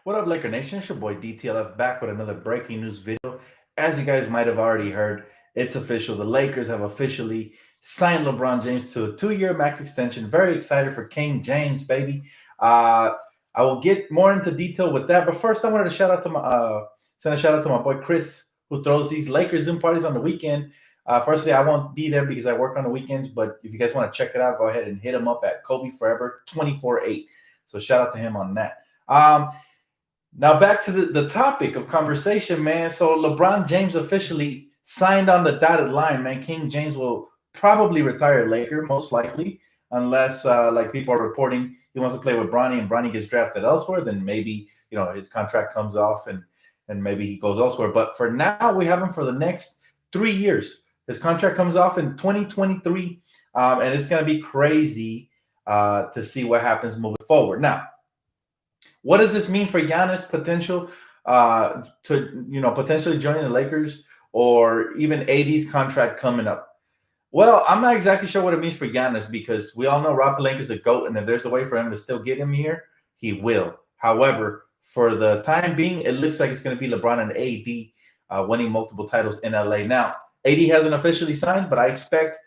What up, Laker Nation? It's your boy DTLF back with another breaking news video. As you guys might have already heard, it's official. The Lakers have officially signed LeBron James to a 2-year max extension. Very excited for King James, baby. Uh, I will get more into detail with that, but first I wanted to send a shout out to my boy Chris, who throws these Lakers Zoom parties on the weekend. Personally, I won't be there because I work on the weekends, but if you guys want to check it out, go ahead and hit him up at Kobe Forever 24/8. So shout out to him on that. Now back to the topic of conversation, man. So LeBron James officially signed on the dotted line, man. King James will probably retire Laker, most likely, unless like people are reporting he wants to play with Bronny and Bronny gets drafted elsewhere. Then maybe his contract comes off and maybe he goes elsewhere. But for now, we have him for the next 3 years. His contract comes off in 2023, and it's going to be crazy to see what happens moving forward. Now, what does this mean for Giannis' potential to potentially joining the Lakers or even AD's contract coming up? Well, I'm not exactly sure what it means for Giannis because we all know Rob Pelinka is a GOAT, and if there's a way for him to still get him here, he will. However, for the time being, it looks like it's going to be LeBron and AD winning multiple titles in LA. Now, AD hasn't officially signed, but I expect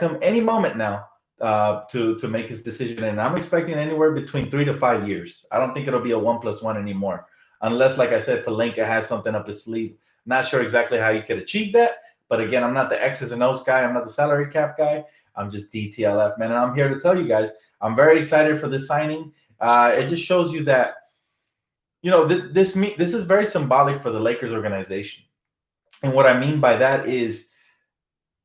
him any moment now to make his decision, and I'm expecting anywhere between 3 to 5 years. I don't think it'll be a 1+1 anymore, unless, like I said, Pelinka has something up his sleeve. Not sure exactly how you could achieve that, but again, I'm not the X's and O's guy. I'm not the salary cap guy. I'm just DTLF, man, and I'm here to tell you guys I'm very excited for this signing. It just shows you that this is very symbolic for the Lakers organization, and what I mean by that is,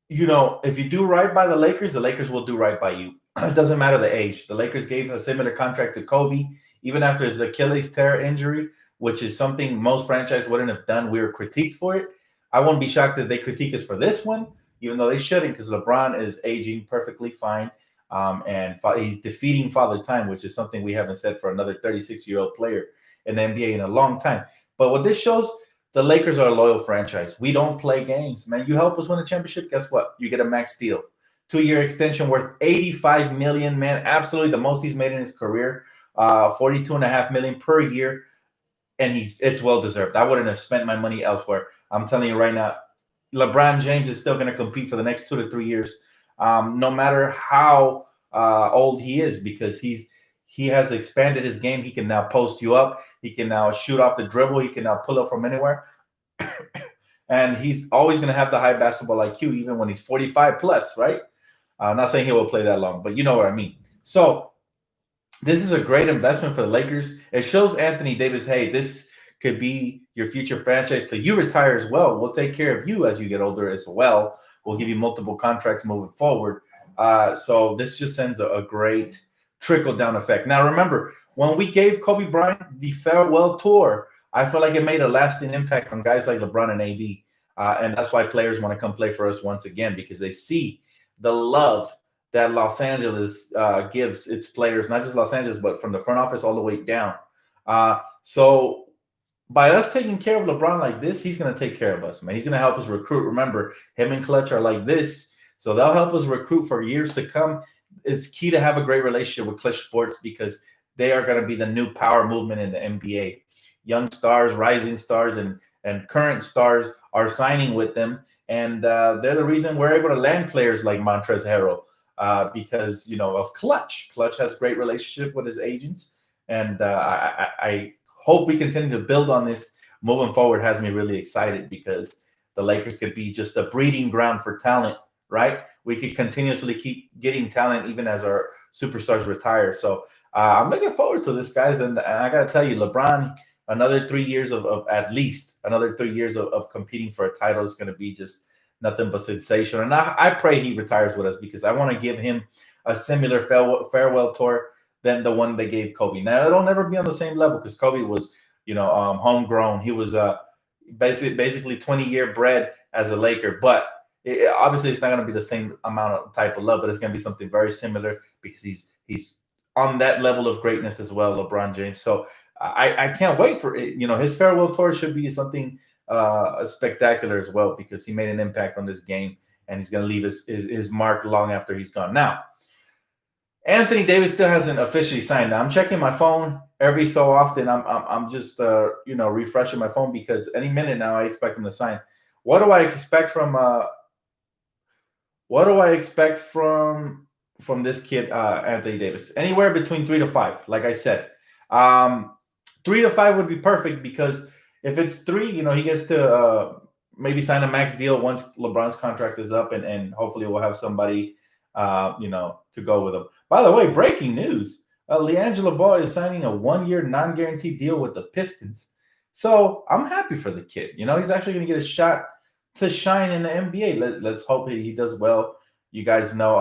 if you do right by the Lakers will do right by you. It doesn't matter the age. The Lakers gave a similar contract to Kobe, even after his Achilles tear injury, which is something most franchises wouldn't have done. We were critiqued for it. I won't be shocked if they critique us for this one, even though they shouldn't, because LeBron is aging perfectly fine, and he's defeating Father Time, which is something we haven't said for another 36-year-old player in the NBA in a long time. But what this shows, the Lakers are a loyal franchise. We don't play games, man. You help us win a championship, guess what? You get a max deal. 2-year extension worth $85 million, man. Absolutely the most he's made in his career. $42.5 million per year. And it's well-deserved. I wouldn't have spent my money elsewhere. I'm telling you right now, LeBron James is still going to compete for the next 2 to 3 years, no matter how old he is, because he has expanded his game. He can now post you up. He can now shoot off the dribble. He can now pull up from anywhere. And he's always going to have the high basketball IQ, even when he's 45 plus, right? I'm not saying he will play that long, but you know what I mean. So this is a great investment for the Lakers. It shows Anthony Davis, hey, this could be your future franchise. So you retire as well. We'll take care of you as you get older as well. We'll give you multiple contracts moving forward. So this just sends a great trickle-down effect. Now, remember, when we gave Kobe Bryant the farewell tour, I feel like it made a lasting impact on guys like LeBron and AD. And that's why players want to come play for us once again, because they see the love that Los Angeles gives its players, not just Los Angeles, but from the front office all the way down. So by us taking care of LeBron like this, he's going to take care of us, man. He's going to help us recruit. Remember, him and Clutch are like this, so they'll help us recruit for years to come. It's key to have a great relationship with Clutch Sports because they are going to be the new power movement in the NBA. Young stars, rising stars, and current stars are signing with them, and they're the reason we're able to land players like Montrezl Harrell. Because of Clutch. Clutch has a great relationship with his agents, and I hope we continue to build on this moving forward. Has me really excited because the Lakers could be just a breeding ground for talent, right? We could continuously keep getting talent even as our superstars retire. So I'm looking forward to this, guys, and I gotta tell you, LeBron, another 3 years of at least another 3 years of competing for a title is going to be just nothing but sensational. And I pray he retires with us because I want to give him a similar farewell tour than the one they gave Kobe. Now, it'll never be on the same level because Kobe was, homegrown. He was basically 20-year bred as a Laker. But obviously, it's not going to be the same amount of type of love, but it's going to be something very similar because he's on that level of greatness as well, LeBron James. So I can't wait for it. His farewell tour should be something spectacular as well because he made an impact on this game and he's going to leave his mark long after he's gone. Now, Anthony Davis still hasn't officially signed. Now, I'm checking my phone every so often. I'm just refreshing my phone because any minute now I expect him to sign. What do I expect from what do I expect from this kid, Anthony Davis? Anywhere between 3 to 5. Like I said, um, 3 to 5 would be perfect because if it's three, he gets to maybe sign a max deal once LeBron's contract is up, and hopefully we'll have somebody, to go with him. By the way, breaking news: LiAngelo Ball is signing a 1-year non-guaranteed deal with the Pistons. So I'm happy for the kid. He's actually going to get a shot to shine in the NBA. Let's hope he does well. You guys know,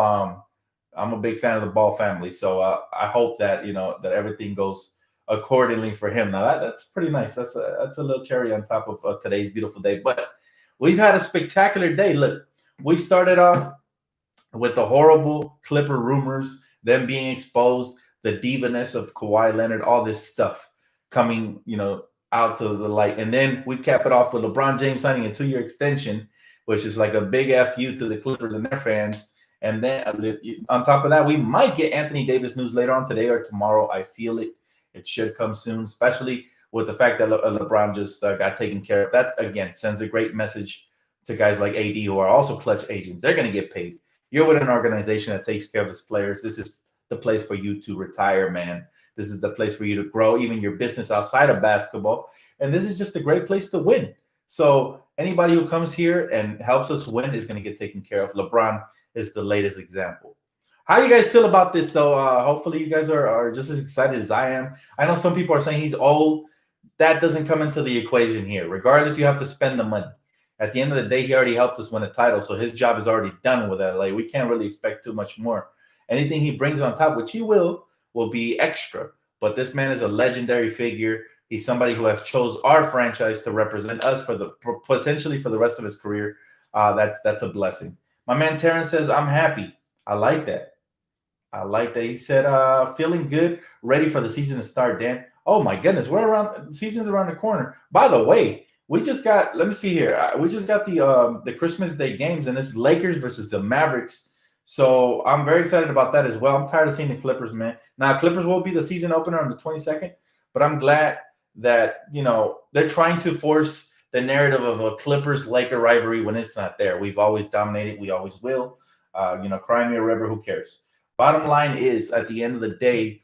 I'm a big fan of the Ball family, so I hope that that everything goes accordingly for him. Now that's pretty nice. That's a little cherry on top of today's beautiful day. But we've had a spectacular day. Look, we started off with the horrible Clipper rumors, them being exposed, the divaness of Kawhi Leonard, all this stuff coming, out to the light. And then we cap it off with LeBron James signing a 2-year extension, which is like a big FU to the Clippers and their fans. And then on top of that, we might get Anthony Davis news later on today or tomorrow. I feel it. It should come soon, especially with the fact that LeBron just got taken care of. That, again, sends a great message to guys like AD who are also clutch agents. They're going to get paid. You're with an organization that takes care of its players. This is the place for you to retire, man. This is the place for you to grow even your business outside of basketball. And this is just a great place to win. So anybody who comes here and helps us win is going to get taken care of. LeBron is the latest example. How you guys feel about this, though? Hopefully you guys are just as excited as I am. I know some people are saying he's old. That doesn't come into the equation here. Regardless, you have to spend the money. At the end of the day, he already helped us win a title, so his job is already done with LA. We can't really expect too much more. Anything he brings on top, which he will be extra. But this man is a legendary figure. He's somebody who has chose our franchise to represent us potentially for the rest of his career. That's a blessing. My man Terrence says, I'm happy. I like that. He said, feeling good, ready for the season to start, Dan. Oh my goodness, the season's around the corner. By the way, we just got, let me see here. We just got the Christmas Day games, and it's Lakers versus the Mavericks. So I'm very excited about that as well. I'm tired of seeing the Clippers, man. Now, Clippers will be the season opener on the 22nd, but I'm glad that, they're trying to force the narrative of a Clippers-Laker rivalry when it's not there. We've always dominated. We always will. Cry me a river, who cares? Bottom line is, at the end of the day,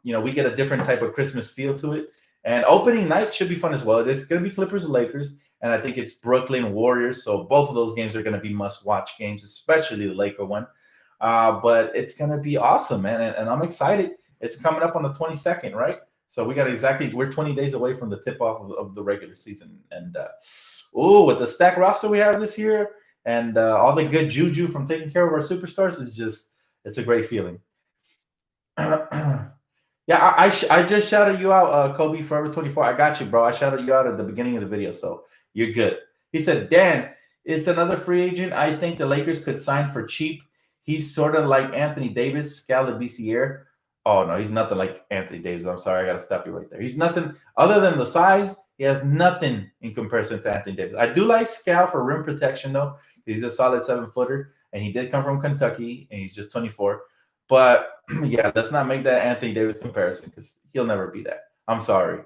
we get a different type of Christmas feel to it. And opening night should be fun as well. It's going to be Clippers and Lakers, and I think it's Brooklyn Warriors. So both of those games are going to be must-watch games, especially the Laker one. But it's going to be awesome, man, and I'm excited. It's coming up on the 22nd, right? So we're 20 days away from the tip-off of the regular season. And, with the stacked roster we have this year and all the good juju from taking care of our superstars it's a great feeling. Yeah, I just shouted you out, Kobe Forever 24. I got you, bro. I shouted you out at the beginning of the video, so you're good. He said, Dan, it's another free agent I think the Lakers could sign for cheap. He's sort of like Anthony Davis, Scala BCR. Oh, no, he's nothing like Anthony Davis. I'm sorry, I got to stop you right there. He's nothing other than the size. He has nothing in comparison to Anthony Davis. I do like Scal for rim protection, though. He's a solid 7-footer, and he did come from Kentucky, and he's just 24. But, yeah, let's not make that Anthony Davis comparison because he'll never be that. I'm sorry.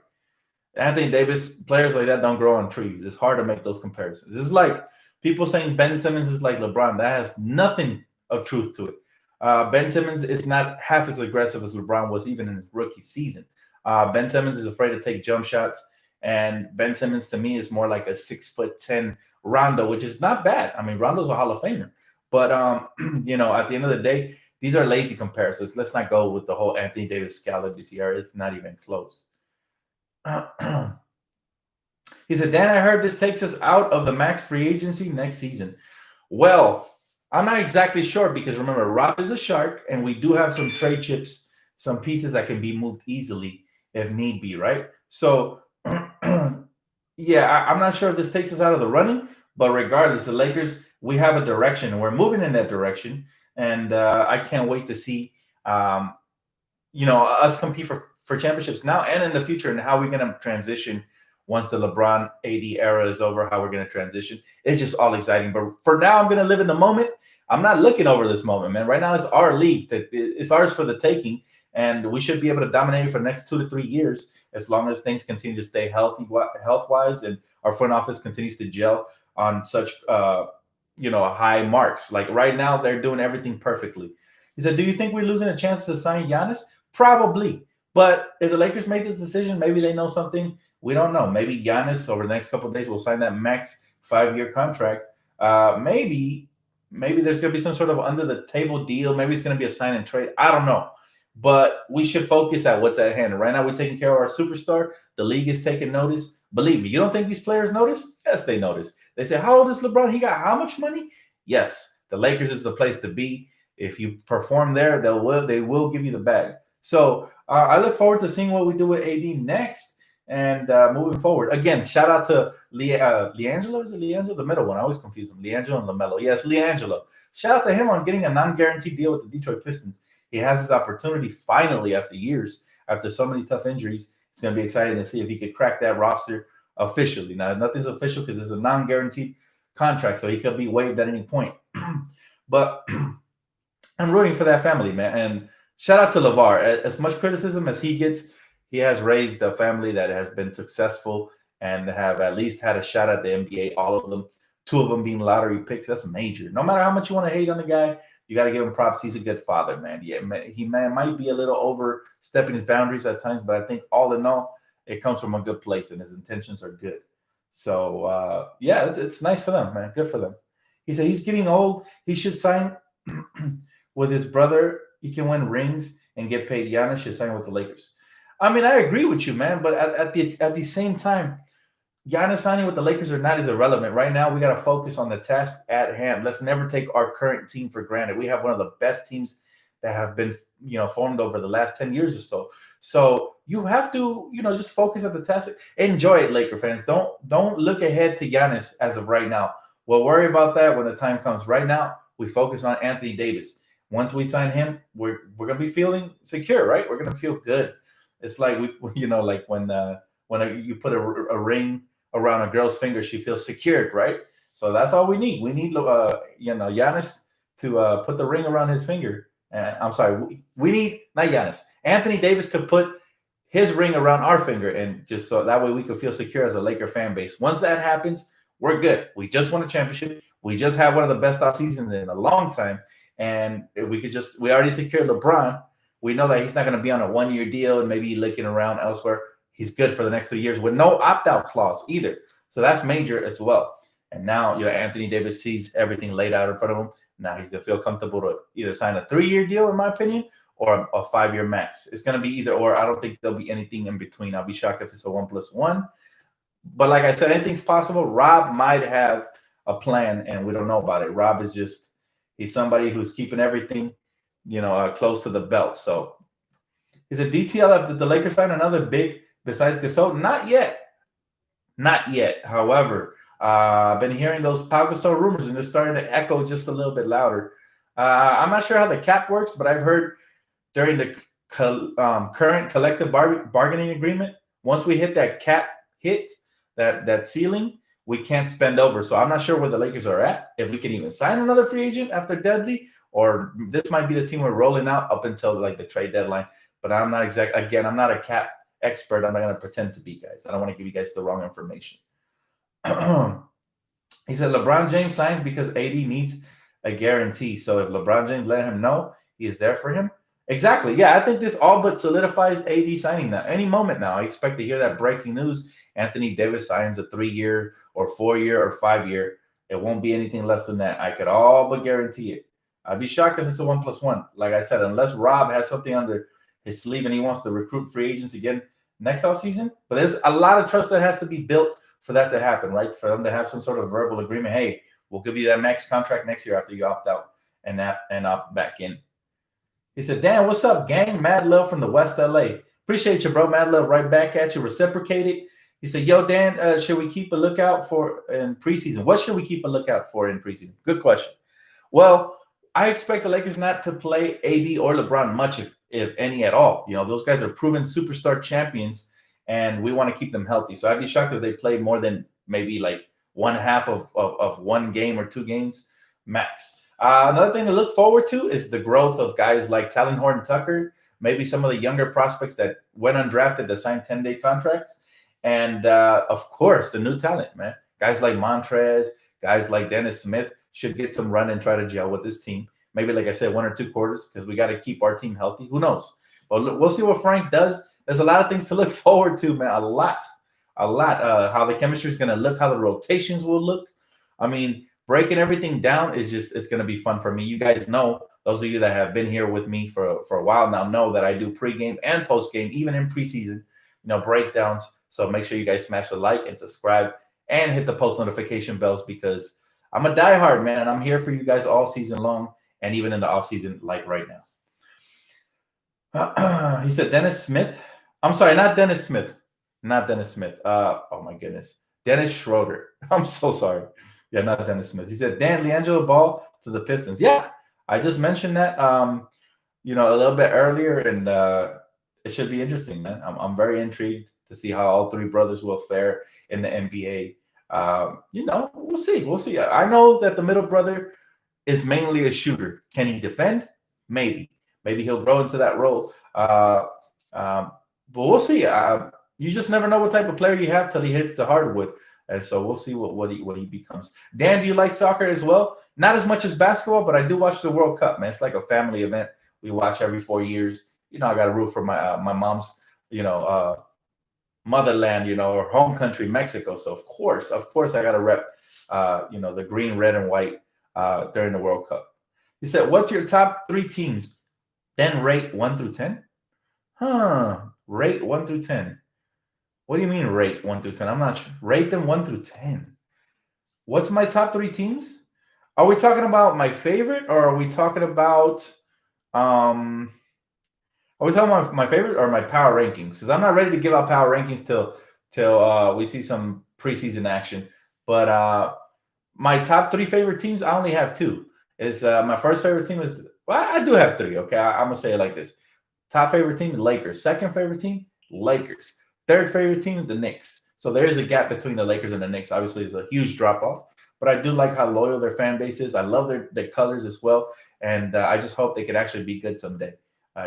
Anthony Davis, players like that don't grow on trees. It's hard to make those comparisons. It's like people saying Ben Simmons is like LeBron. That has nothing of truth to it. Ben Simmons is not half as aggressive as LeBron was even in his rookie season. Ben Simmons is afraid to take jump shots, and Ben Simmons to me is more like a 6'10" Rondo, which is not bad. I mean, Rondo's a Hall of Famer. But, at the end of the day, these are lazy comparisons. Let's not go with the whole Anthony Davis Scala BCR. It's not even close. He said, Dan, I heard this takes us out of the max free agency next season. Well, I'm not exactly sure because remember, Rob is a shark, and we do have some trade chips, some pieces that can be moved easily if need be, right? So, yeah, I'm not sure if this takes us out of the running, but regardless, the Lakers, we have a direction, and we're moving in that direction. And I can't wait to see, us compete for championships now and in the future, and how we're going to transition once the LeBron AD era is over, how we're going to transition. It's just all exciting. But for now, I'm going to live in the moment. I'm not looking over this moment, man. Right now, it's our league. It's ours for the taking, and we should be able to dominate it for the next 2 to 3 years as long as things continue to stay healthy, health wise, and our front office continues to gel on such high marks. Like right now, they're doing everything perfectly. He said, "Do you think we're losing a chance to sign Giannis? Probably, but if the Lakers make this decision, maybe they know something we don't know. Maybe Giannis over the next couple of days will sign that max 5-year contract. Maybe there's going to be some sort of under the table deal. Maybe it's going to be a sign and trade. I don't know. But we should focus at what's at hand. Right now, we're taking care of our superstar. The league is taking notice. Believe me, you don't think these players notice? Yes, they notice. They say, how old is LeBron? He got how much money? Yes, the Lakers is the place to be. If you perform there, they will give you the bag. So I look forward to seeing what we do with AD next and moving forward. Again, shout out to LiAngelo. Is it LiAngelo? The middle one. I always confuse them. LiAngelo and LaMelo. Yes, LiAngelo. Shout out to him on getting a non-guaranteed deal with the Detroit Pistons. He has his opportunity finally after years, after so many tough injuries. It's going to be exciting to see if he could crack that roster officially. Now, nothing's official because it's a non-guaranteed contract, so he could be waived at any point. But I'm rooting for that family, man. And shout out to LeVar. As much criticism as he gets, he has raised a family that has been successful and have at least had a shot at the NBA, all of them. 2 of them being lottery picks. That's major. No matter how much you want to hate on the guy, you got to give him props. He's a good father, man. Yeah, he might be a little overstepping his boundaries at times, but I think all in all, it comes from a good place and his intentions are good. So, it's nice for them, man. Good for them. He said he's getting old. He should sign with his brother. He can win rings and get paid. Giannis should sign with the Lakers. I mean, I agree with you, man. But at the same time, Giannis signing with the Lakers or not is irrelevant. Right now, we got to focus on the task at hand. Let's never take our current team for granted. We have one of the best teams that have been, formed over the last 10 years or so. So you have to, just focus at the task. Enjoy it, Laker fans. Don't look ahead to Giannis as of right now. We'll worry about that when the time comes. Right now, we focus on Anthony Davis. Once we sign him, we're gonna be feeling secure, right? We're gonna feel good. It's like like when you put a ring around a girl's finger, she feels secured, right? So that's all we need. We need Giannis to put the ring around his finger. I'm sorry, we need not Giannis, Anthony Davis to put his ring around our finger, and just so that way we can feel secure as a Laker fan base. Once that happens, we're good. We just won a championship. We just had one of the best off seasons in a long time. And if we already secured LeBron. We know that he's not going to be on a 1-year deal and maybe looking around elsewhere. He's good for the next 3 years with no opt-out clause either. So that's major as well. And now, Anthony Davis sees everything laid out in front of him. Now he's going to feel comfortable to either sign a 3-year deal, in my opinion, or a 5-year max. It's going to be either or. I don't think there'll be anything in between. I'll be shocked if it's a 1+1. But like I said, anything's possible. Rob might have a plan, and we don't know about it. Rob is he's somebody who's keeping everything, close to the belt. So is it DTLF? Did the Lakers sign another big besides Gasol? Not yet. Not yet. However, I've been hearing those Pau Gasol rumors, and they're starting to echo just a little bit louder. I'm not sure how the cap works, but I've heard during the current collective bargaining agreement, once we hit that cap that ceiling, we can't spend over. So I'm not sure where the Lakers are at, if we can even sign another free agent after Dudley, or this might be the team we're rolling out up until like the trade deadline. But I'm not I'm not a cap expert. I'm not going to pretend to be, guys. I don't want to give you guys the wrong information. He said LeBron James signs because AD needs a guarantee. So if LeBron James let him know he is there for him. Exactly. Yeah, I think this all but solidifies AD signing now. Any moment now, I expect to hear that breaking news. Anthony Davis signs a 3-year or 4-year or 5-year. It won't be anything less than that. I could all but guarantee it. I'd be shocked if it's a 1+1. Like I said, unless Rob has something under his sleeve and he wants to recruit free agents again next offseason. But there's a lot of trust that has to be built for that to happen, right? For them to have some sort of verbal agreement. Hey, we'll give you that max contract next year after you opt out and opt back in. He said, Dan, what's up, gang? Mad love from the West LA. Appreciate you, bro. Mad love right back at you. Reciprocated. He said, yo, Dan, should we keep a lookout for in preseason? What should we keep a lookout for in preseason? Good question. Well, I expect the Lakers not to play AD or LeBron much, if any at all. Those guys are proven superstar champions, and we want to keep them healthy. So I'd be shocked if they played more than maybe like one half of one game or 2 games max. Another thing to look forward to is the growth of guys like Talon Horton Tucker, maybe some of the younger prospects that went undrafted that signed 10-day contracts. And of course, the new talent, man. Guys like Montrez, guys like Dennis Smith should get some run and try to gel with this team. Maybe, like I said, 1 or 2 quarters because we got to keep our team healthy. Who knows? But we'll see what Frank does. There's a lot of things to look forward to, man. A lot. How the chemistry is going to look, how the rotations will look. I mean, breaking everything down is it's going to be fun for me. You guys know, those of you that have been here with me for a while now know that I do pregame and postgame, even in preseason, breakdowns. So make sure you guys smash the like and subscribe and hit the post notification bells because I'm a diehard, man, and I'm here for you guys all season long and even in the off season, like right now. He said Dennis Smith. I'm sorry, not Dennis Smith. Not Dennis Smith. Oh my goodness. Dennis Schroeder. I'm so sorry. Yeah, not Dennis Smith. He said, Dan, LiAngelo ball to the Pistons. Yeah, I just mentioned that, a little bit earlier, and it should be interesting, man. I'm very intrigued to see how all three brothers will fare in the NBA. We'll see. We'll see. I know that the middle brother is mainly a shooter. Can he defend? Maybe. Maybe he'll grow into that role. But we'll see. You just never know what type of player you have till he hits the hardwood. And so we'll see what he becomes. Dan, do you like soccer as well? Not as much as basketball, but I do watch the World Cup, man. It's like a family event. We watch every 4 years. I got to root for my mom's, motherland, or home country, Mexico. So of course, I got to rep, the green, red, and white during the World Cup. He said, "What's your top 3 teams? Then rate 1 through 10." Rate 1 through 10. What do you mean rate 1 through 10? I'm not sure. Rate them 1 through 10. What's my top 3 teams? Are we talking about my favorite, or are we talking about my favorite or my power rankings? Because I'm not ready to give out power rankings till we see some preseason action. But my top 3 favorite teams, I only have 2. Is my first favorite team is I do have 3. Okay, I'm gonna say it like this: top favorite team, Lakers. Second favorite team, Lakers. Third favorite team is the Knicks. So there's a gap between the Lakers and the Knicks. Obviously, it's a huge drop off, but I do like how loyal their fan base is. I love their colors as well, and I just hope they could actually be good someday.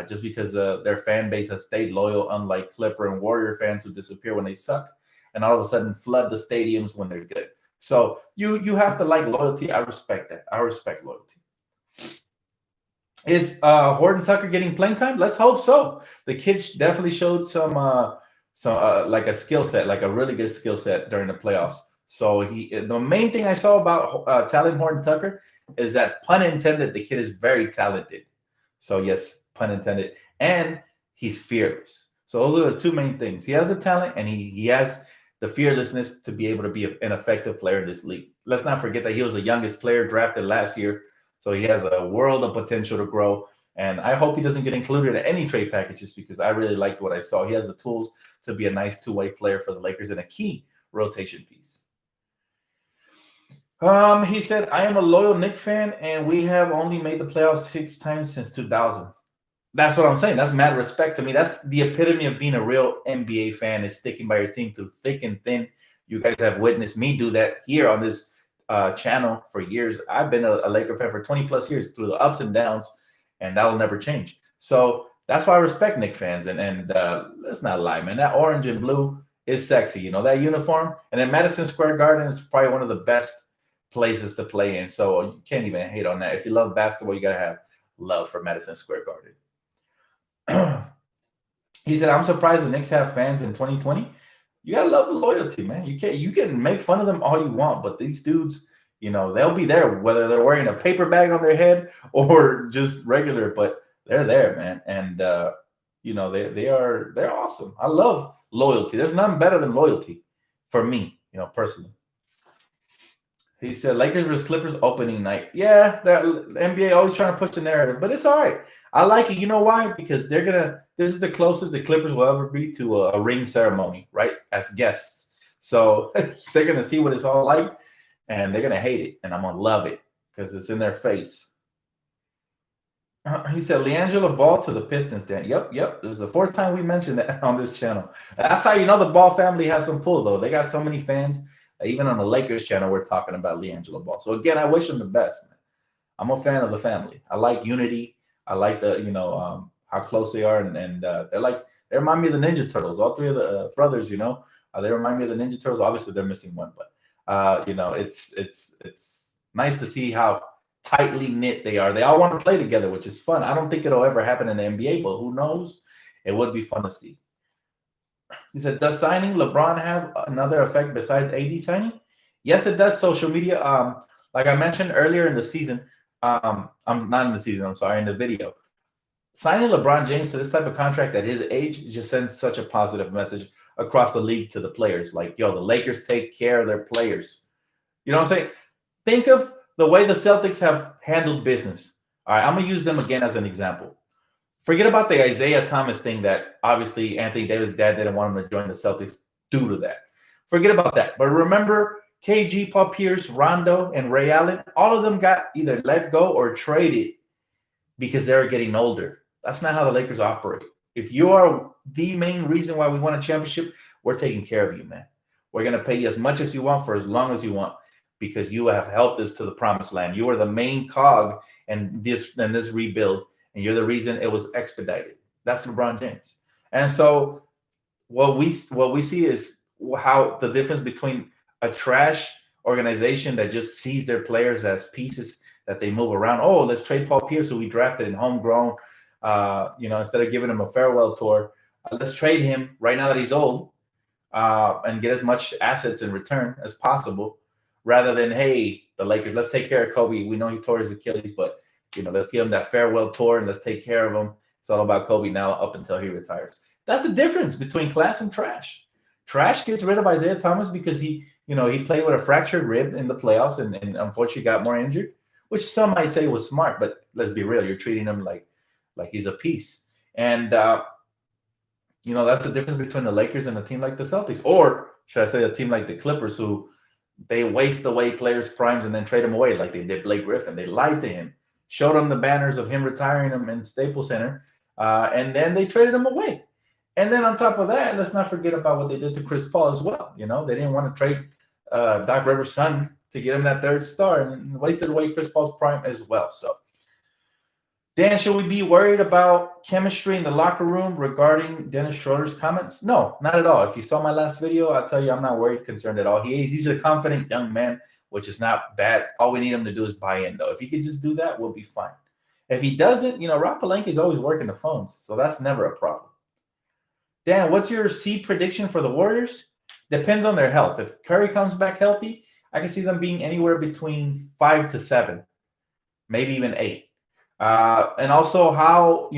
Just because their fan base has stayed loyal, unlike Clipper and Warrior fans who disappear when they suck, and all of a sudden flood the stadiums when they're good. So you have to like loyalty. I respect that. I respect loyalty. Is Horton Tucker getting playing time? Let's hope so. The kid definitely showed some like a skill set, like a really good skill set during the playoffs. So the main thing I saw about Talon Horton Tucker is that, pun intended, the kid is very talented. So yes, pun intended, and he's fearless. So those are the 2 main things. He has the talent, and he has the fearlessness to be able to be an effective player in this league. Let's not forget that he was the youngest player drafted last year. So he has a world of potential to grow. And I hope he doesn't get included in any trade packages because I really liked what I saw. He has the tools to be a nice 2-way player for the Lakers and a key rotation piece. He said, "I am a loyal Knicks fan, and we have only made the playoffs 6 times since 2000. That's what I'm saying. That's mad respect to me. That's the epitome of being a real NBA fan, is sticking by your team through thick and thin. You guys have witnessed me do that here on this channel for years. I've been a Laker fan for 20 plus years through the ups and downs, and that will never change. So that's why I respect Knicks fans. And let's not lie, man. That orange and blue is sexy. That uniform. And then Madison Square Garden is probably one of the best places to play in. So you can't even hate on that. If you love basketball, you got to have love for Madison Square Garden. He said, "I'm surprised the Knicks have fans in 2020. You gotta love the loyalty, man. You can make fun of them all you want, but these dudes, they'll be there whether they're wearing a paper bag on their head or just regular, but they're there, man. And they're awesome. I love loyalty. There's nothing better than loyalty for me, personally." He said, "Lakers versus Clippers opening night." Yeah, the NBA always trying to push the narrative, but it's all right. I like it. You know why? Because this is the closest the Clippers will ever be to a ring ceremony, right? As guests. So they're going to see what it's all like, and they're going to hate it, and I'm going to love it because it's in their face. He said, "LiAngelo ball to the Pistons, Dan." Yep. This is the 4th time we mentioned that on this channel. That's how you know the Ball family has some pull, though. They got so many fans. Even on the Lakers channel, we're talking about LiAngelo Ball. So again, I wish him the best, man. I'm a fan of the family. I like unity. I like the how close they are, and they remind me of the Ninja Turtles. All three of the brothers, they remind me of the Ninja Turtles. Obviously, they're missing one, but it's nice to see how tightly knit they are. They all want to play together, which is fun. I don't think it'll ever happen in the NBA, but who knows? It would be fun to see. He said, does signing LeBron have another effect besides AD signing? Yes, it does. Social media, like I mentioned earlier in the season, I'm not in the season, I'm sorry, in the video. Signing LeBron James to this type of contract at his age just sends such a positive message across the league to the players. Like, yo, the Lakers take care of their players. You know what I'm saying? Think of the way the Celtics have handled business. All right, I'm going to use them again as an example. Forget about the Isaiah Thomas thing that obviously Anthony Davis' dad didn't want him to join the Celtics due to that. Forget about that. But remember, KG, Paul Pierce, Rondo, and Ray Allen, all of them got either let go or traded because they were getting older. That's not how the Lakers operate. If you are the main reason why we won a championship, we're taking care of you, man. We're going to pay you as much as you want for as long as you want because you have helped us to the promised land. You are the main cog in this rebuild, and you're the reason it was expedited. That's LeBron James. And so what we see is how the difference between a trash organization that just sees their players as pieces that they move around. Oh, let's trade Paul Pierce, who we drafted in homegrown. Instead of giving him a farewell tour, let's trade him right now that he's old and get as much assets in return as possible, rather than, hey, the Lakers, let's take care of Kobe. We know he tore his Achilles, but let's give him that farewell tour and let's take care of him. It's all about Kobe now up until he retires. That's the difference between class and trash. Trash gets rid of Isaiah Thomas because he played with a fractured rib in the playoffs and unfortunately got more injured, which some might say was smart, but let's be real. You're treating him like he's a piece. And, that's the difference between the Lakers and a team like the Celtics. Or should I say a team like the Clippers, who they waste away players' primes and then trade them away like they did Blake Griffin. They lied to him, showed him the banners of him retiring him in Staples Center, and then they traded him away. And then on top of that, let's not forget about what they did to Chris Paul as well. They didn't want to trade Doc Rivers' son to get him that third star and wasted away Chris Paul's prime as well. So, Dan, should we be worried about chemistry in the locker room regarding Dennis Schroeder's comments? No, not at all. If you saw my last video, I'll tell you I'm not worried, concerned at all. He's a confident young man, which is not bad. All we need him to do is buy in, though. If he could just do that, we'll be fine. If he doesn't, Rob Pelinka is always working the phones, so that's never a problem. Dan, what's your seed prediction for the Warriors? Depends on their health. If Curry comes back healthy, I can see them being anywhere between 5 to 7, maybe even 8. And also how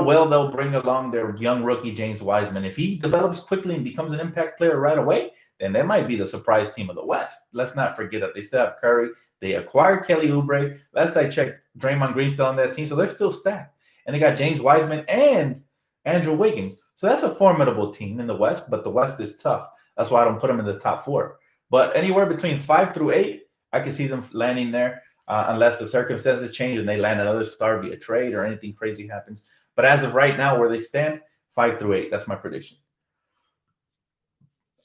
well they'll bring along their young rookie, James Wiseman. If he develops quickly and becomes an impact player right away, then they might be the surprise team of the West. Let's not forget that they still have Curry. They acquired Kelly Oubre. Last I checked, Draymond Green's still on that team, so they're still stacked. And they got James Wiseman and Andrew Wiggins. So that's a formidable team in the West, but the West is tough. That's why I don't put them in the top 4. But anywhere between 5 through 8, I can see them landing there. Unless the circumstances change and they land another star via trade or anything crazy happens. But as of right now, where they stand, 5 through 8. That's my prediction.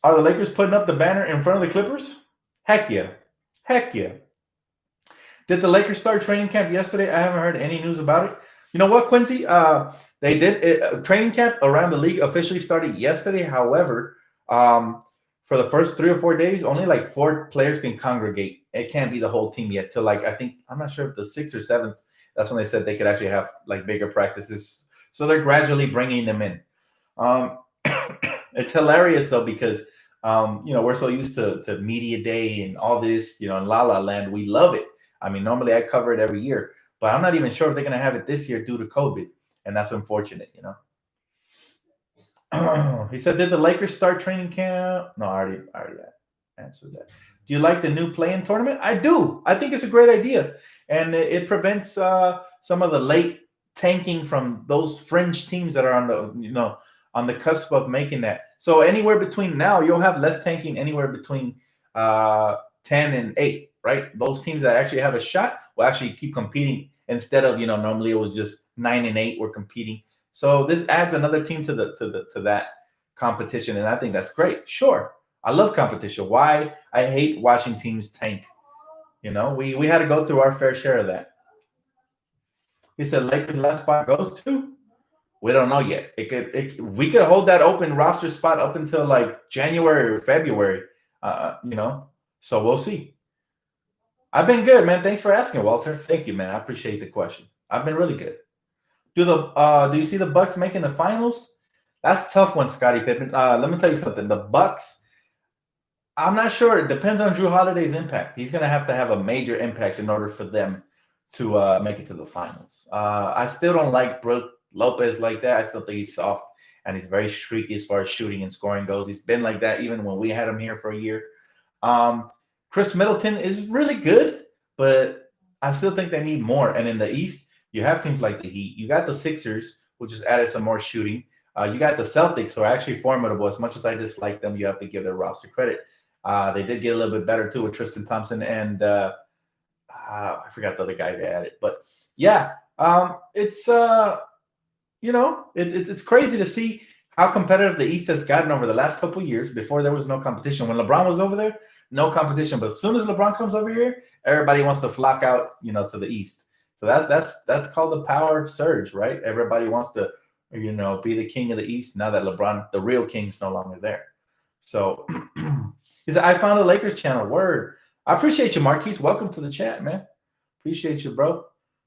Are the Lakers putting up the banner in front of the Clippers? Heck yeah. Heck yeah. Did the Lakers start training camp yesterday? I haven't heard any news about it. You know what, Quincy? They did. Training camp around the league officially started yesterday. However, for the first 3 or 4 days, only like 4 players can congregate. It can't be the whole team yet till I'm not sure if the 6th or 7th, that's when they said they could actually have like bigger practices. So they're gradually bringing them in. It's hilarious though, because, we're so used to media day and all this, in La La Land. We love it. I mean, normally I cover it every year, but I'm not even sure if they're going to have it this year due to COVID. And that's unfortunate, He said, did the Lakers start training camp? No, I already answered that. Do you like the new play-in tournament? I do. I think it's a great idea. And it prevents some of the late tanking from those fringe teams that are on the cusp of making that. So anywhere between now, you'll have less tanking anywhere between 10 and 8, right? Those teams that actually have a shot will actually keep competing instead of, normally it was just 9 and 8 were competing. So this adds another team to that competition, and I think that's great. Sure, I love competition. Why? I hate watching teams tank. We had to go through our fair share of that. He said Lakers last spot goes to. We don't know yet. We could hold that open roster spot up until like January or February. So we'll see. I've been good, man. Thanks for asking, Walter. Thank you, man. I appreciate the question. I've been really good. Do you see the Bucks making the finals? That's a tough one, Scottie Pippen. Let me tell you something. The Bucks, I'm not sure. It depends on Drew Holiday's impact. He's going to have a major impact in order for them to make it to the finals. I still don't like Brook Lopez like that. I still think he's soft and he's very streaky as far as shooting and scoring goes. He's been like that even when we had him here for a year. Chris Middleton is really good, but I still think they need more. And in the East, you have teams like the Heat. You got the Sixers, which has added some more shooting. You got the Celtics, who are actually formidable. As much as I dislike them, you have to give their roster credit. They did get a little bit better, too, with Tristan Thompson and I forgot the other guy they added. But, yeah, it's crazy to see how competitive the East has gotten over the last couple of years. Before, there was no competition. When LeBron was over there, no competition. But as soon as LeBron comes over here, everybody wants to flock out, to the East. So that's called the power surge, right? Everybody wants to, be the king of the East now that LeBron, the real king's no longer there. So he said, I found a Lakers channel. Word. I appreciate you, Marquise. Welcome to the chat, man. Appreciate you, bro.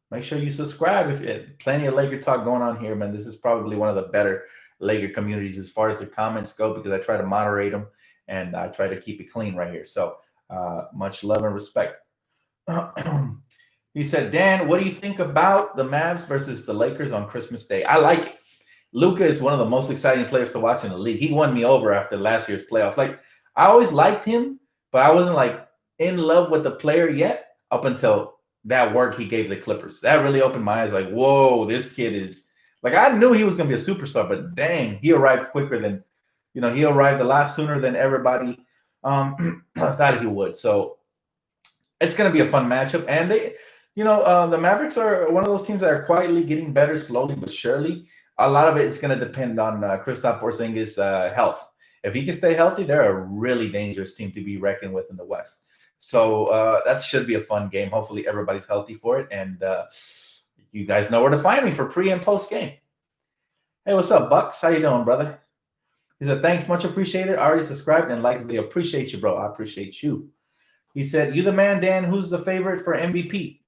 Make sure you subscribe. If plenty of Laker talk going on here, man. This is probably one of the better Laker communities as far as the comments go, because I try to moderate them and I try to keep it clean right here. So much love and respect. He said, Dan, what do you think about the Mavs versus the Lakers on Christmas Day? I like it. Luka is one of the most exciting players to watch in the league. He won me over after last year's playoffs. Like, I always liked him, but I wasn't like in love with the player yet up until that work he gave the Clippers. That really opened my eyes. Like, whoa, this kid is like, I knew he was going to be a superstar, but dang, he arrived quicker than, he arrived a lot sooner than everybody thought he would. So it's going to be a fun matchup. And the Mavericks are one of those teams that are quietly getting better slowly but surely. A lot of it is going to depend on Kristaps Porzingis' health. If he can stay healthy, they're a really dangerous team to be reckoned with in the West. So that should be a fun game. Hopefully everybody's healthy for it. And you guys know where to find me for pre and post game. Hey, what's up, Bucks? How you doing, brother? He said, thanks, much appreciated. I already subscribed and liked the video. Appreciate you, bro. I appreciate you. He said, you the man, Dan. Who's the favorite for MVP?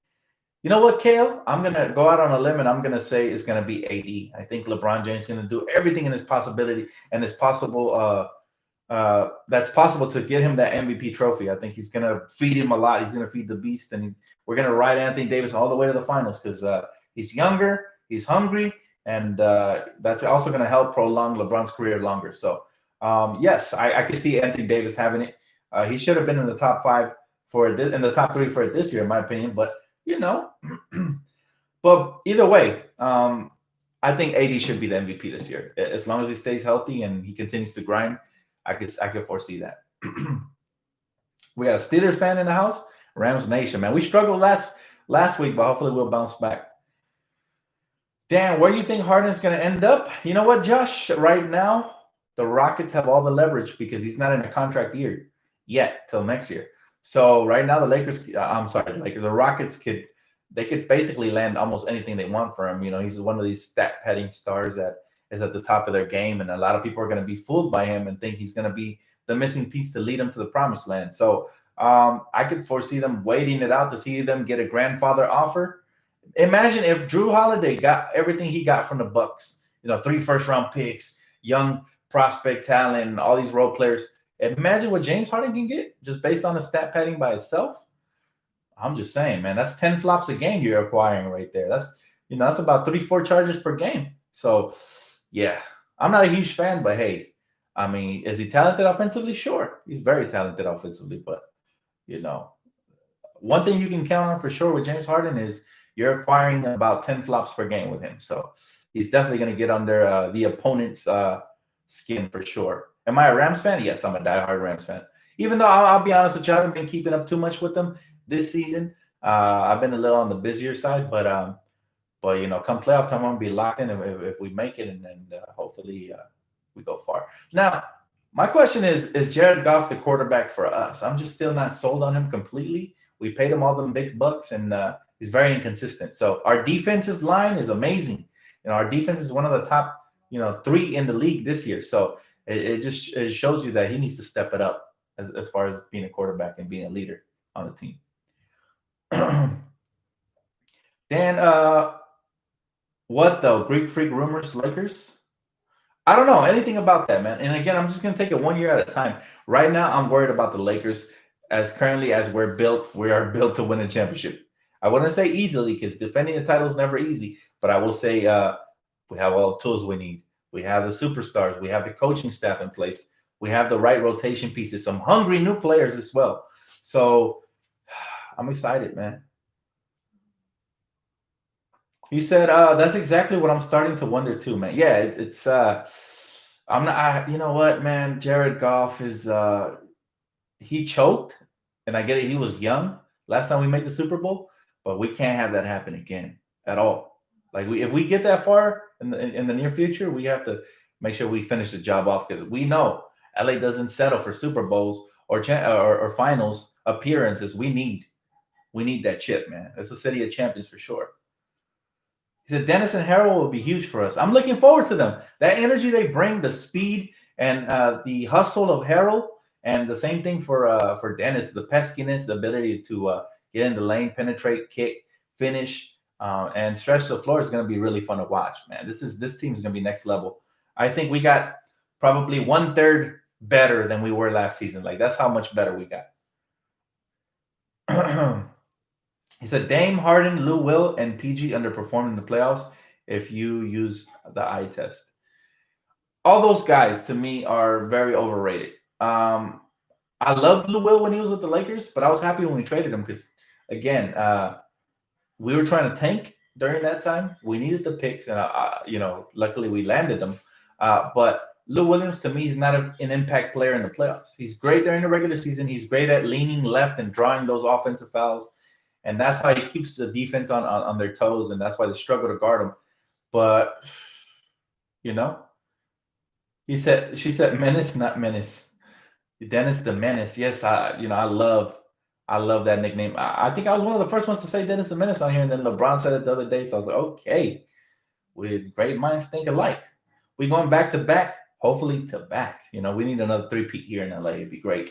You know what, Kale? I'm going to go out on a limb and I'm going to say it's going to be AD. I think LeBron James is going to do everything in his possibility and it's possible that's possible to get him that MVP trophy. I think he's going to feed him a lot. He's going to feed the beast, and we're going to ride Anthony Davis all the way to the finals because he's younger, he's hungry, and that's also going to help prolong LeBron's career longer. So, yes, I can see Anthony Davis having it. He should have been in the top 5 in the top 3 for it this year, in my opinion. But but either way, I think AD should be the MVP this year as long as he stays healthy and he continues to grind. I could foresee that. We got a Steelers fan in the house. Rams Nation, man. We struggled last week, but hopefully we'll bounce back. Dan, where do you think Harden's going to end up? You know what, Josh? Right now, the Rockets have all the leverage because he's not in a contract year yet till next year. So right now, the Rockets could basically land almost anything they want for him. He's one of these stat-padding stars that is at the top of their game, and a lot of people are going to be fooled by him and think he's going to be the missing piece to lead them to the promised land. So I could foresee them waiting it out to see them get a grandfather offer. Imagine if Drew Holiday got everything he got from the Bucks, 3 first-round picks, young prospect talent, and all these role players. Imagine what James Harden can get just based on the stat padding by itself. I'm just saying, man, that's 10 flops a game you're acquiring right there. That's about 3-4 charges per game. So, yeah, I'm not a huge fan, but hey, I mean, is he talented offensively? Sure. He's very talented offensively, but, one thing you can count on for sure with James Harden is you're acquiring about 10 flops per game with him. So he's definitely going to get under the opponent's skin for sure. Am I a Rams fan? Yes, I'm a diehard Rams fan. Even though I'll be honest with you, I haven't been keeping up too much with them this season. I've been a little on the busier side, but come playoff time, I'm gonna be locked in if we make it, and hopefully we go far. Now, my question is Jared Goff the quarterback for us? I'm just still not sold on him completely. We paid him all them big bucks, and he's very inconsistent. So our defensive line is amazing. Our defense is one of the top, 3 in the league this year. So it shows you that he needs to step it up as far as being a quarterback and being a leader on the team. Dan, what though? Greek Freak rumors, Lakers? I don't know anything about that, man. And again, I'm just going to take it 1 year at a time. Right now, I'm worried about the Lakers as currently as we're built. We are built to win a championship. I wouldn't say easily because defending the title is never easy, but I will say we have all the tools we need. We have the superstars. We have the coaching staff in place. We have the right rotation pieces, some hungry new players as well. So I'm excited, man. You said that's exactly what I'm starting to wonder too, man. Yeah, it's I'm not. You know what, man? Jared Goff is he choked, and I get it. He was young last time we made the Super Bowl, but we can't have that happen again at all. Like if we get that far in the near future, we have to make sure we finish the job off because we know LA doesn't settle for Super Bowls or finals appearances. We need that chip, man. It's a city of champions for sure. He said Dennis and Harrell will be huge for us. I'm looking forward to them. That energy they bring, the speed and the hustle of Harrell, and the same thing for Dennis, the peskiness, the ability to get in the lane, penetrate, kick, finish, and stretch the floor is going to be really fun to watch, man. This team is going to be next level. I think we got probably 1/3 better than we were last season. Like that's how much better we got. He said Dame, Harden, Lou Will, and PG underperformed in the playoffs if you use the eye test. All those guys, to me, are very overrated. I loved Lou Will when he was with the Lakers, but I was happy when we traded him because, again, we were trying to tank during that time. We needed the picks, and, luckily we landed them. But Lou Williams, to me, is not an impact player in the playoffs. He's great during the regular season. He's great at leaning left and drawing those offensive fouls. And that's how he keeps the defense on their toes, and that's why they struggle to guard him. But, she said menace, not menace. Dennis the Menace. Yes, I love that nickname. I think I was one of the first ones to say Dennis the Menace on here, and then LeBron said it the other day. So I was like, okay, with great minds think alike. We're going back to back, hopefully to back. We need another three-peat here in LA. It'd be great.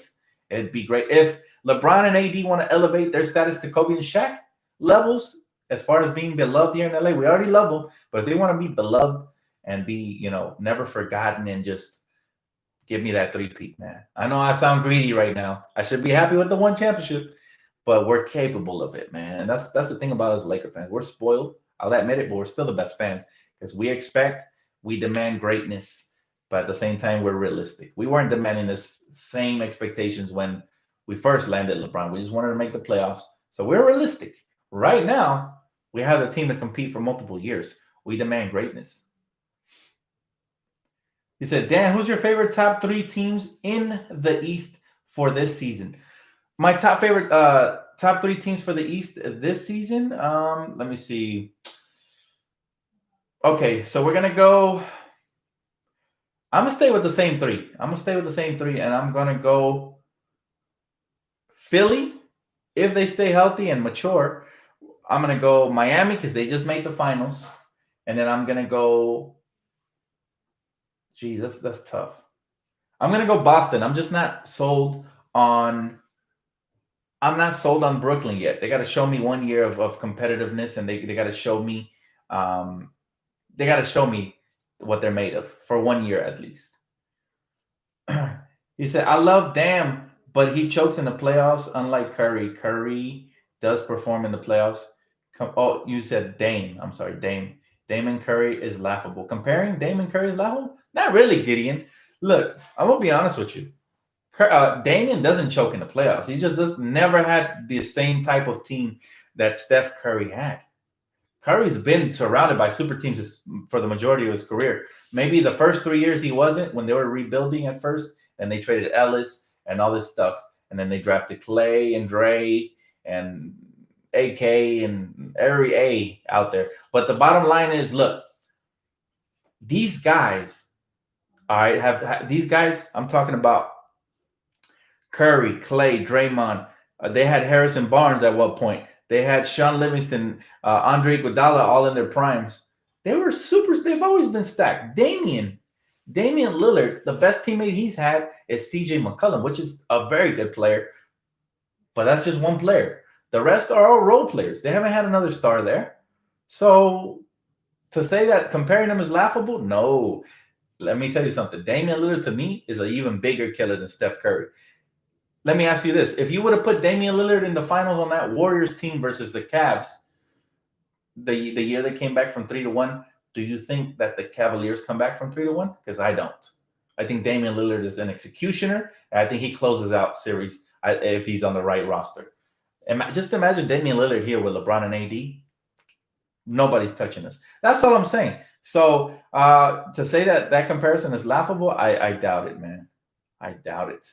It'd be great if LeBron and AD want to elevate their status to Kobe and Shaq levels as far as being beloved here in LA. We already love them, but if they want to be beloved and be, never forgotten and just give me that three-peat, man. I know I sound greedy right now. I should be happy with the one championship, but we're capable of it, man. And that's the thing about us Laker fans. We're spoiled. I'll admit it, but we're still the best fans because we demand greatness. But at the same time, we're realistic. We weren't demanding this same expectations when we first landed LeBron. We just wanted to make the playoffs. So we're realistic. Right now, we have the team to compete for multiple years. We demand greatness. He said, Dan, who's your favorite top 3 teams in the East for this season? My top 3 teams for the East this season? Let me see. Okay, so we're going to go... I'm going to stay with the same 3. And I'm going to go Philly, if they stay healthy and mature. I'm going to go Miami because they just made the finals. And then I'm going to go... Geez, that's tough. I'm going to go Boston. I'm just not sold on... I'm not sold on Brooklyn yet. They got to show me 1 year of competitiveness, and they got to show me... they got to show me what they're made of for 1 year at least. He said, I love Dame, but he chokes in the playoffs unlike Curry. Curry does perform in the playoffs. Oh, you said Dame. I'm sorry, Dame. Dame and Curry is laughable. Comparing Dame and Curry is laughable? Not really, Gideon. Look, I'm going to be honest with you. Damian doesn't choke in the playoffs. He just never had the same type of team that Steph Curry had. Curry's been surrounded by super teams for the majority of his career. Maybe the first 3 years he wasn't when they were rebuilding at first, and they traded Ellis and all this stuff. And then they drafted Clay and Dre and AK and every A out there. But the bottom line is, look, these guys, these guys, I'm talking about Curry, Clay, Draymond, They had Harrison Barnes at what point? They had Sean Livingston, Andre Iguodala, all in their primes. They were super. They've always been stacked. Damian Lillard, the best teammate he's had is C.J. McCollum, which is a very good player, but that's just one player. The rest are all role players. They haven't had another star there. So to say that comparing them is laughable, no. Let me tell you something. Damian Lillard to me is an even bigger killer than Steph Curry. Let me ask you this. If you would have put Damian Lillard in the finals on that Warriors team versus the Cavs, the year they came back from 3-1, do you think that the Cavaliers come back from 3-1? Because I don't. I think Damian Lillard is an executioner. And I think he closes out series if he's on the right roster. Just imagine Damian Lillard here with LeBron and AD. Nobody's touching us. That's all I'm saying. So to say that comparison is laughable, I doubt it, man. I doubt it.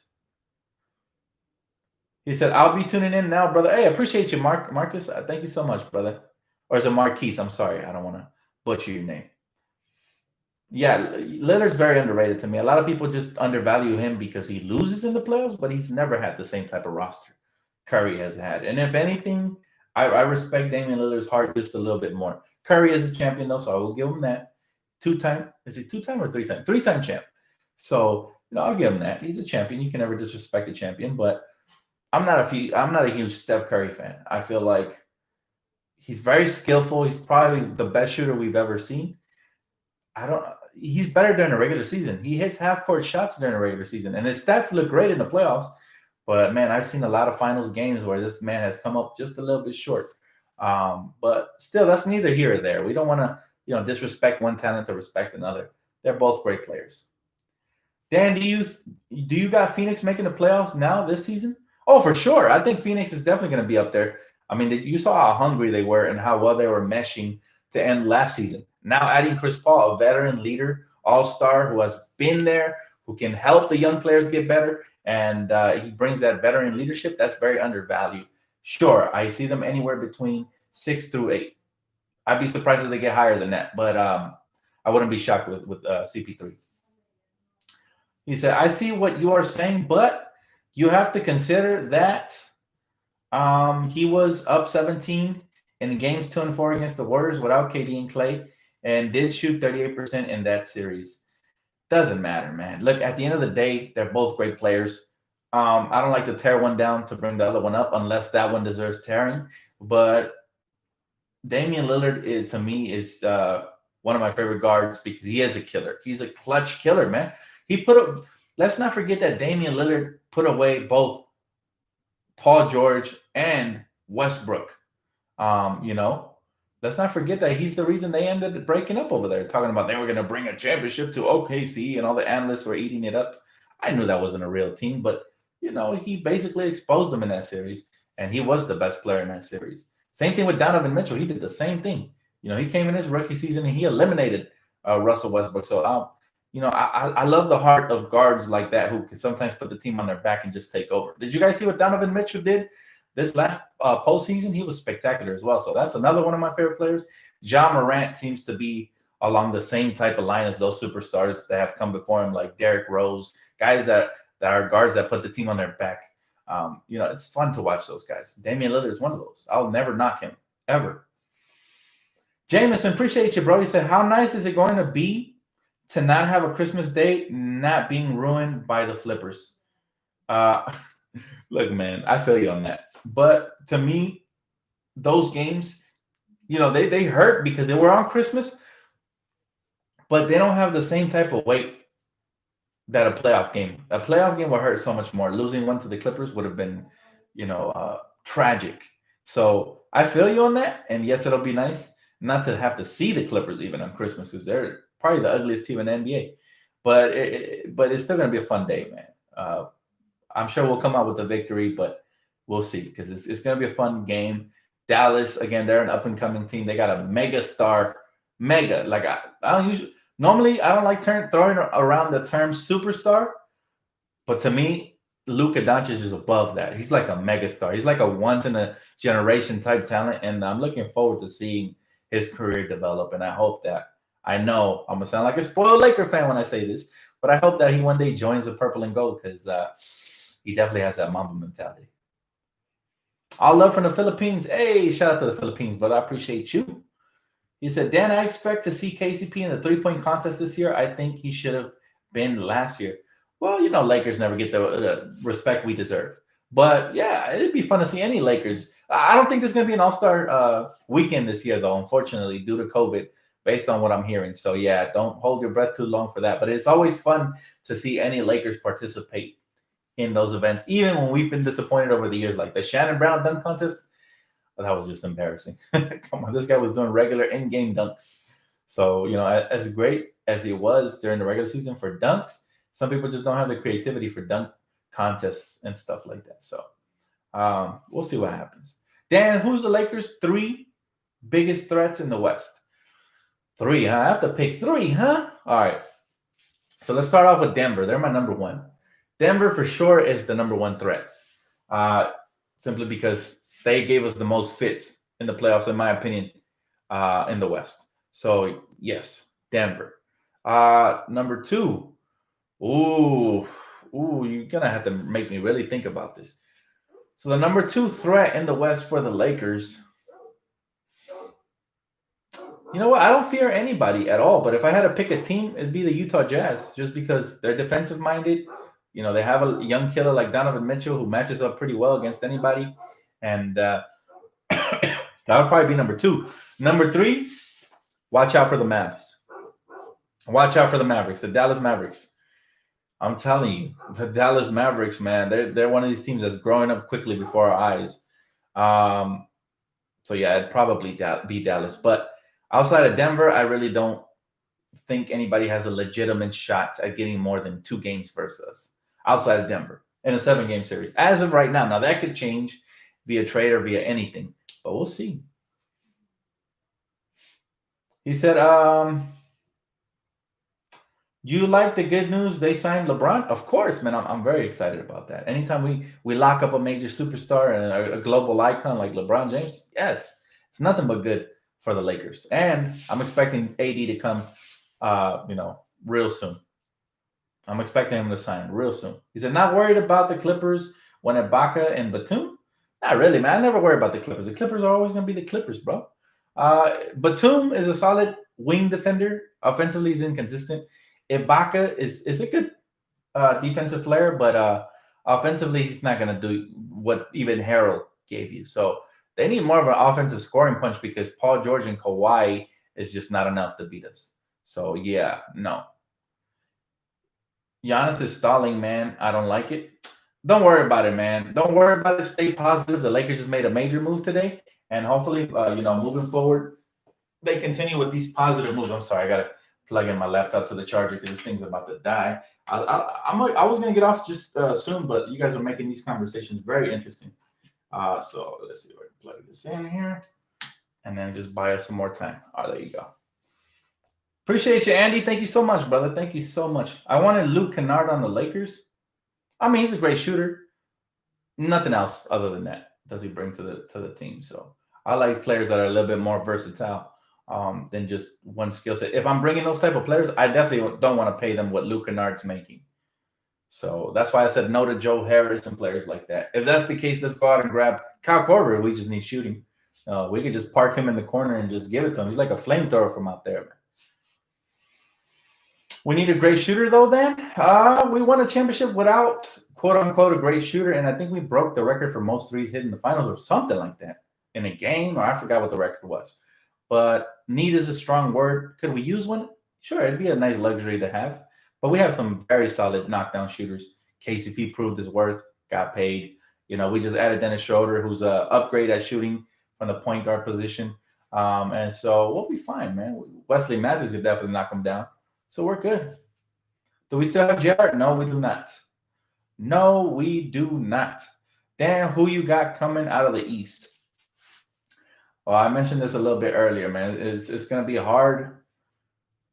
He said, I'll be tuning in now, brother. Hey, I appreciate you, Marcus. Thank you so much, brother. Or is it Marquise? I'm sorry. I don't want to butcher your name. Yeah, Lillard's very underrated to me. A lot of people just undervalue him because he loses in the playoffs, but he's never had the same type of roster Curry has had. And if anything, I respect Damian Lillard's heart just a little bit more. Curry is a champion, though, so I will give him that. Two-time. Is it two-time or three-time? Three-time champ. So, I'll give him that. He's a champion. You can never disrespect a champion, but I'm not a huge Steph Curry fan. I feel like he's very skillful. He's probably the best shooter we've ever seen. He's better during the regular season. He hits half-court shots during the regular season, and his stats look great in the playoffs. But, man, I've seen a lot of finals games where this man has come up just a little bit short. But still, that's neither here or there. We don't want to, disrespect one talent to respect another. They're both great players. Dan, do you got Phoenix making the playoffs now this season? Oh, for sure. I think Phoenix is definitely going to be up there. I mean, you saw how hungry they were and how well they were meshing to end last season. Now adding Chris Paul, a veteran leader, all-star who has been there, who can help the young players get better, and he brings that veteran leadership. That's very undervalued. Sure, I see them anywhere between 6 through 8. I'd be surprised if they get higher than that, but I wouldn't be shocked with CP3. He said, I see what you are saying, but you have to consider that he was up 17 in games 2 and 4 against the Warriors without KD and Klay, and did shoot 38% in that series. Doesn't matter, man. Look, at the end of the day, they're both great players. I don't like to tear one down to bring the other one up unless that one deserves tearing. But Damian Lillard is one of my favorite guards because he is a killer. He's a clutch killer, man. Let's not forget that Damian Lillard put away both Paul George and Westbrook. Let's not forget that he's the reason they ended up breaking up over there, talking about they were going to bring a championship to OKC and all the analysts were eating it up. I knew that wasn't a real team, but, he basically exposed them in that series, and he was the best player in that series. Same thing with Donovan Mitchell. He did the same thing. He came in his rookie season, and he eliminated Russell Westbrook. So, I love the heart of guards like that who can sometimes put the team on their back and just take over. Did you guys see what Donovan Mitchell did this last postseason? He was spectacular as well. So that's another one of my favorite players. Ja Morant seems to be along the same type of line as those superstars that have come before him, like Derrick Rose, guys that are guards that put the team on their back. It's fun to watch those guys. Damian Lillard is one of those. I'll never knock him, ever. Jameson, appreciate you, bro. He said, how nice is it going to be to not have a Christmas day not being ruined by the flippers? Look, man, I feel you on that. But to me, those games, they hurt because they were on Christmas, but they don't have the same type of weight that a playoff game. A playoff game will hurt so much more. Losing one to the Clippers would have been, tragic. So I feel you on that. And yes, it'll be nice not to have to see the Clippers even on Christmas because they're probably the ugliest team in the NBA. But it's still going to be a fun day, man. I'm sure we'll come out with a victory, but we'll see because it's going to be a fun game. Dallas, again, they're an up-and-coming team. They got a mega star. Mega. Like, I don't usually – normally, I don't like throwing around the term superstar, but to me, Luka Doncic is above that. He's like a mega star. He's like a once-in-a-generation type talent, and I'm looking forward to seeing his career develop, and I hope that – I know I'm going to sound like a spoiled Laker fan when I say this, but I hope that he one day joins the purple and gold because he definitely has that Mamba mentality. All love from the Philippines. Hey, shout out to the Philippines, brother. I appreciate you. He said, Dan, I expect to see KCP in the 3-point contest this year. I think he should have been last year. Well, Lakers never get the respect we deserve. But yeah, it'd be fun to see any Lakers. I don't think there's going to be an All-Star weekend this year, though, unfortunately, due to COVID, based on what I'm hearing. So yeah, don't hold your breath too long for that. But it's always fun to see any Lakers participate in those events, even when we've been disappointed over the years, like the Shannon Brown dunk contest. That was just embarrassing. Come on, this guy was doing regular in-game dunks. So, as great as he was during the regular season for dunks, some people just don't have the creativity for dunk contests and stuff like that. So, we'll see what happens. Dan, who's the Lakers' 3 biggest threats in the West? 3, huh? I have to pick 3, huh? All right. So let's start off with Denver. They're my number 1. Denver for sure is the number 1 threat, simply because they gave us the most fits in the playoffs, in my opinion, in the West. So, yes, Denver. Number 2. Ooh, you're going to have to make me really think about this. So, the number 2 threat in the West for the Lakers, you know what? I don't fear anybody at all. But if I had to pick a team, it'd be the Utah Jazz, just because they're defensive-minded. They have a young killer like Donovan Mitchell who matches up pretty well against anybody. And that would probably be number 2. Number 3, watch out for the Mavs. Watch out for the Mavericks, the Dallas Mavericks. I'm telling you, the Dallas Mavericks, man, they're one of these teams that's growing up quickly before our eyes. So, yeah, it'd probably be Dallas. But outside of Denver, I really don't think anybody has a legitimate shot at getting more than 2 games versus us outside of Denver in a 7-game series. As of right now. Now, that could change via trade or via anything, but we'll see. He said, you like the good news they signed LeBron? Of course, man. I'm very excited about that. Anytime we lock up a major superstar and a global icon like LeBron James, yes, it's nothing but good for the Lakers. And I'm expecting AD to come, real soon. I'm expecting him to sign real soon. He said, not worried about the Clippers when Ibaka and Batum? Not really, man. I never worry about the Clippers. The Clippers are always going to be the Clippers, bro. Batum is a solid wing defender. Offensively, he's inconsistent. Ibaka is a good defensive player, but offensively, he's not going to do what even Harrell gave you. So they need more of an offensive scoring punch because Paul George and Kawhi is just not enough to beat us. So, yeah, no. Giannis is stalling, man. I don't like it. Don't worry about it, man. Don't worry about it. Stay positive. The Lakers just made a major move today, and hopefully, moving forward, they continue with these positive moves. I'm sorry, I gotta plug in my laptop to the charger because this thing's about to die. I was gonna get off just soon, but you guys are making these conversations very interesting. So let's see if I can plug this in here, and then just buy us some more time. Oh, there you go. Appreciate you, Andy. Thank you so much, brother. Thank you so much. I wanted Luke Kennard on the Lakers. I mean, he's a great shooter. Nothing else other than that does he bring to the team. So I like players that are a little bit more versatile than just one skill set. If I'm bringing those type of players, I definitely don't want to pay them what Luke Kennard's making. So that's why I said no to Joe Harris and players like that. If that's the case, let's go out and grab Kyle Korver. We just need shooting. We could just park him in the corner and just give it to him. He's like a flamethrower from out there, man. We need a great shooter, though, then. We won a championship without, quote-unquote, a great shooter, and I think we broke the record for most threes hit in the finals or something like that in a game, or I forgot what the record was. But need is a strong word. Could we use one? Sure, it'd be a nice luxury to have. But we have some very solid knockdown shooters. KCP proved his worth, got paid. We just added Dennis Schroeder, who's an upgrade at shooting from the point guard position. And so we'll be fine, man. Wesley Matthews could definitely knock him down. So we're good. Do we still have Jarrett? No, we do not. No, we do not. Dan, who you got coming out of the East? Well, I mentioned this a little bit earlier, man. It's going to be hard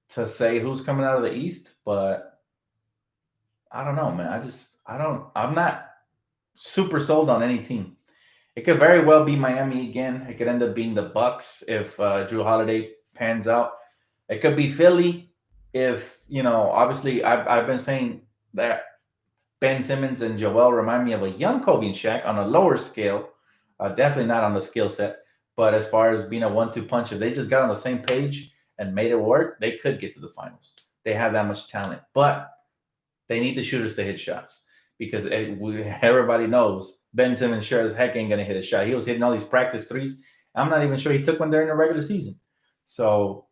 to say who's coming out of the East, but I don't know, man. I'm not super sold on any team. It could very well be Miami again. It could end up being the Bucks if Drew Holiday pans out. It could be Philly. If, obviously I've been saying that Ben Simmons and Joel remind me of a young Kobe and Shaq on a lower scale. Definitely not on the skill set, but as far as being a 1-2 punch, if they just got on the same page and made it work, they could get to the finals. They have that much talent, but they need the shooters to hit shots because everybody knows Ben Simmons sure as heck ain't gonna hit a shot. He was hitting all these practice threes. I'm not even sure he took one during the regular season. So,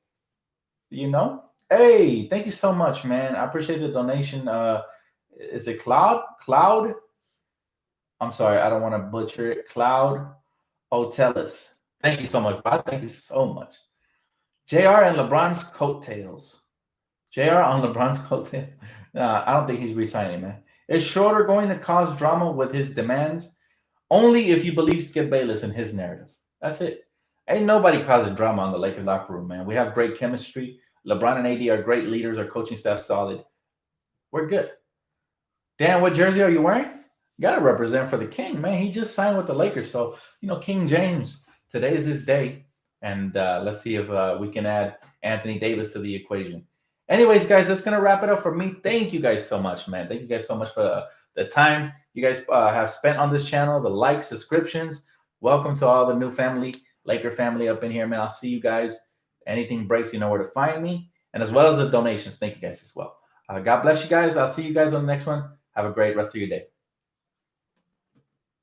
hey, thank you so much, man. I appreciate the donation. Is it Cloud? Cloud? I'm sorry, I don't want to butcher it. Cloud Otelis. Thank you so much, Bob. Thank you so much. JR and LeBron's coattails. JR on LeBron's coattails. I don't think he's re-signing, man. Is Schroeder going to cause drama with his demands? Only if you believe Skip Bayless and his narrative. That's it. Ain't nobody causing drama on the Lakers locker room, man. We have great chemistry. LeBron and AD are great leaders. Our coaching staff's solid. We're good. Dan, what jersey are you wearing? You got to represent for the King, man. He just signed with the Lakers. So, King James, today is his day. And let's see if we can add Anthony Davis to the equation. Anyways, guys, that's going to wrap it up for me. Thank you guys so much, man. Thank you guys so much for the time you guys have spent on this channel, the likes, subscriptions. Welcome to all the new family, Laker family up in here, man. I'll see you guys. Anything breaks, you know where to find me. And as well as the donations. Thank you guys as well. God bless you guys. I'll see you guys on the next one. Have a great rest of your day.